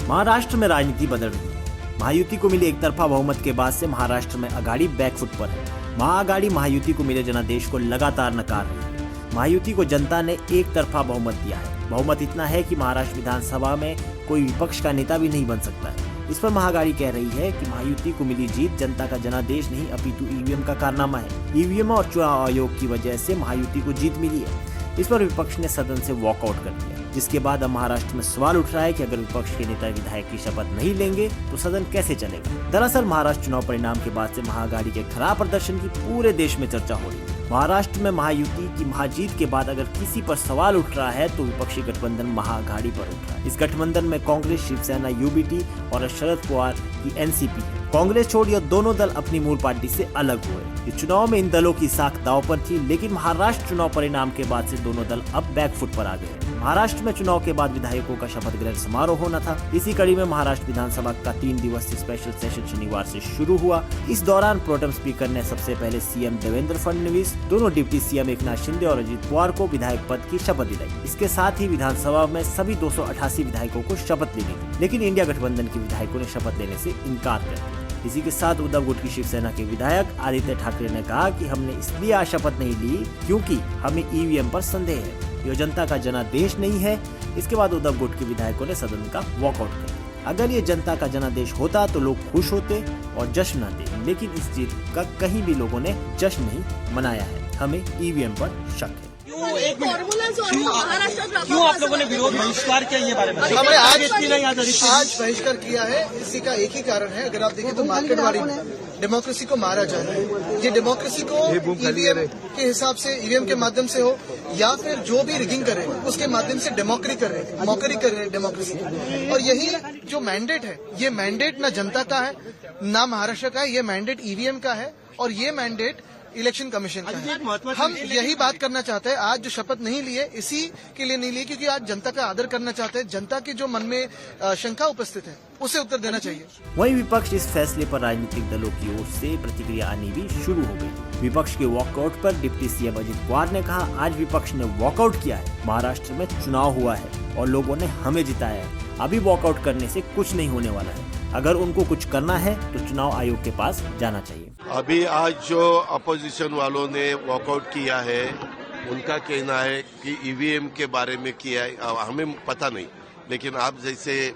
महाराष्ट्र में राजनीति बदल रही है। महायुति को मिली एक तरफा बहुमत के बाद से महाराष्ट्र में आघाड़ी बैकफुट पर है। महाआघाड़ी महायुति को मिले जनादेश को लगातार नकार रही है। महायुति को जनता ने एक तरफा बहुमत दिया है। बहुमत इतना है कि महाराष्ट्र विधानसभा में कोई विपक्ष का नेता भी नहीं बन सकता है। इस पर महाआघाड़ी कह रही है कि महायुति को मिली जीत जनता का जनादेश नहीं अपितु ईवीएम का कारनामा है। ईवीएम और चुनाव आयोग की वजह से महायुति को जीत मिली है। इस पर विपक्ष ने सदन से वॉकआउट कर दिया, जिसके बाद अब महाराष्ट्र में सवाल उठ रहा है कि अगर विपक्ष के नेता विधायक की शपथ नहीं लेंगे तो सदन कैसे चलेगा। दरअसल महाराष्ट्र चुनाव परिणाम के बाद से महाआघाड़ी के खराब प्रदर्शन की पूरे देश में चर्चा हो रही है। महाराष्ट्र में महायुति की महाजीत के बाद अगर किसी पर सवाल उठ रहा है तो विपक्षी गठबंधन महाआघाड़ी पर उठ रहा है। इस गठबंधन में कांग्रेस, शिवसेना, यूबीटी और शरद पवार की एनसीपी है। कांग्रेस छोड़ यह दोनों दल अपनी मूल पार्टी से अलग हुए। इस चुनाव में इन दलों की साख दांव पर थी, लेकिन महाराष्ट्र चुनाव परिणाम के बाद से दोनों दल अब बैकफुट पर आ गए। महाराष्ट्र में चुनाव के बाद विधायकों का शपथ ग्रहण समारोह होना था। इसी कड़ी में महाराष्ट्र विधानसभा का 3 दिवसीय स्पेशल सेशन शनिवार से शुरू हुआ। इस दौरान प्रोटेम स्पीकर ने सबसे पहले सीएम देवेंद्र फडणवीस, दोनों डिप्टी सीएम एकनाथ शिंदे और अजित पवार को विधायक पद की शपथ दिलाई। इसके साथ ही विधानसभा में सभी 288 विधायकों को शपथ लेनी थी, लेकिन इंडिया गठबंधन के विधायकों ने शपथ लेने से इनकार कर दिया। इसी के साथ उद्धव गुट की शिवसेना के विधायक आदित्य ठाकरे ने कहा कि हमने इसलिए आज शपथ नहीं ली क्योंकि हमें ईवीएम पर संदेह है, यह जनता का जनादेश नहीं है। इसके बाद उद्धव गुट के विधायकों ने सदन का वॉकआउट कर दिया। अगर ये जनता का जनादेश होता तो लोग खुश होते और जश्न मनाते, लेकिन इस जीत का कहीं भी लोगों ने जश्न नहीं मनाया है। हमें ईवीएम पर शक है। क्यों आप लोगों ने विरोध बहिष्कार किया, ये बारे में हमने आज बहिष्कार किया है। इसी का एक ही कारण है, अगर आप देखें तो मार्केटवाड़ी डेमोक्रेसी को मारा जा रहा है। ये डेमोक्रेसी को ईवीएम के हिसाब से, ईवीएम के माध्यम से हो या फिर जो भी रिगिंग कर रहे हैं उसके माध्यम से मौकरी कर रहे हैं डेमोक्रेसी। और यही जो मैंडेट है, ये मैंडेट ना जनता का है ना महाराष्ट्र का है, ये मैंडेट ईवीएम का है और ये मैंडेट इलेक्शन कमीशन का है। हम यही बात करना चाहते हैं। आज जो शपथ नहीं लिए इसी के लिए नहीं लिए क्योंकि आज जनता का आदर करना चाहते हैं। जनता के जो मन में शंका उपस्थित है उसे उत्तर देना चाहिए। वहीं विपक्ष इस फैसले पर राजनीतिक दलों की ओर से प्रतिक्रिया आनी भी शुरू हो गई। विपक्ष के वॉकआउट पर डिप्टी सीएम अजित पवार ने कहा, आज विपक्ष ने वॉकआउट किया है। महाराष्ट्र में चुनाव हुआ है और लोगों ने हमें जिताया है। अभी वॉकआउट करने से कुछ नहीं होने वाला है। अगर उनको कुछ करना है तो चुनाव आयोग के पास जाना चाहिए। अभी आज जो अपोजिशन वालों ने वॉकआउट किया है, उनका कहना है कि ईवीएम के बारे में किया है, हमें पता नहीं। लेकिन आप जैसे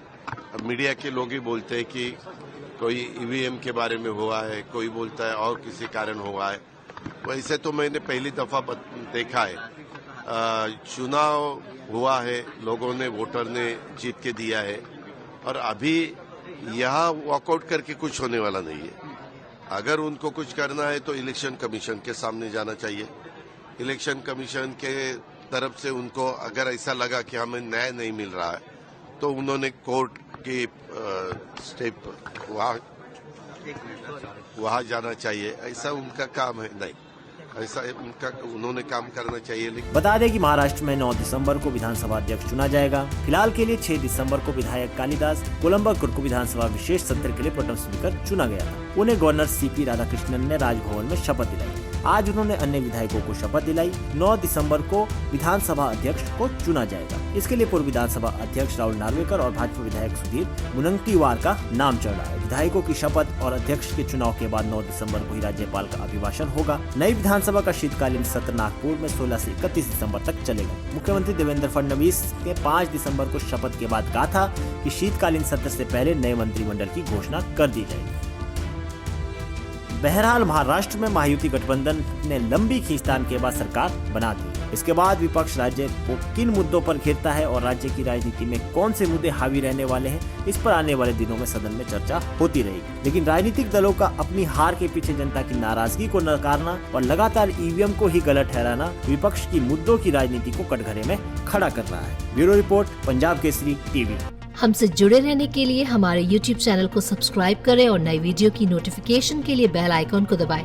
मीडिया के लोग ही बोलते हैं कि कोई ईवीएम के बारे में हुआ है, कोई बोलता है और किसी कारण हुआ है। वैसे तो मैंने पहली दफा देखा है, चुनाव हुआ है, लोगों ने, वोटर ने जीत के दिया है और अभी यहाँ वॉकआउट करके कुछ होने वाला नहीं है। अगर उनको कुछ करना है तो इलेक्शन कमीशन के सामने जाना चाहिए। इलेक्शन कमीशन के तरफ से उनको अगर ऐसा लगा कि हमें न्याय नहीं मिल रहा है तो उन्होंने कोर्ट की स्टेप वहाँ जाना चाहिए। ऐसा उनका काम है, नहीं ऐसा उनका, उन्होंने काम करना चाहिए। बता दें कि महाराष्ट्र में 9 दिसंबर को विधानसभा अध्यक्ष चुना जाएगा। फिलहाल के लिए 6 दिसंबर को विधायक कालिदास कोलंबकर को विधानसभा विशेष सत्र के लिए प्रोटेम स्पीकर चुना गया था। उन्हें गवर्नर सीपी राधाकृष्णन ने राजभवन में शपथ दिलाई। आज उन्होंने अन्य विधायकों को शपथ दिलाई। 9 दिसंबर को विधानसभा अध्यक्ष को चुना जाएगा। इसके लिए पूर्व विधानसभा अध्यक्ष राहुल नार्वेकर और भाजपा विधायक सुधीर मुनगंटीवार का नाम चल रहा है। विधायकों की शपथ और अध्यक्ष के चुनाव के बाद 9 दिसंबर को ही राज्यपाल का अभिभाषण होगा। नई विधानसभा का शीतकालीन सत्र नागपुर में 16 से 31 दिसंबर तक चलेगा। मुख्यमंत्री देवेंद्र फडणवीस ने 5 दिसंबर को शपथ के बाद कहा था कि शीतकालीन सत्र से पहले नए मंत्रिमंडल की घोषणा कर दी जाएगी। बहरहाल महाराष्ट्र में महायुति गठबंधन ने लंबी खींचतान के बाद सरकार बना दी। इसके बाद विपक्ष राज्य को किन मुद्दों पर घेरता है और राज्य की राजनीति में कौन से मुद्दे हावी रहने वाले हैं, इस पर आने वाले दिनों में सदन में चर्चा होती रहेगी। लेकिन राजनीतिक दलों का अपनी हार के पीछे जनता की नाराजगी को नकारना और लगातार ईवीएम को ही गलत ठहराना विपक्ष की मुद्दों की राजनीति को कटघरे में खड़ा कर रहा है। Bureau report, Punjab Kesari TV. हमसे जुड़े रहने के लिए हमारे YouTube चैनल को सब्सक्राइब करें और नई वीडियो की नोटिफिकेशन के लिए बेल आइकॉन को दबाएं।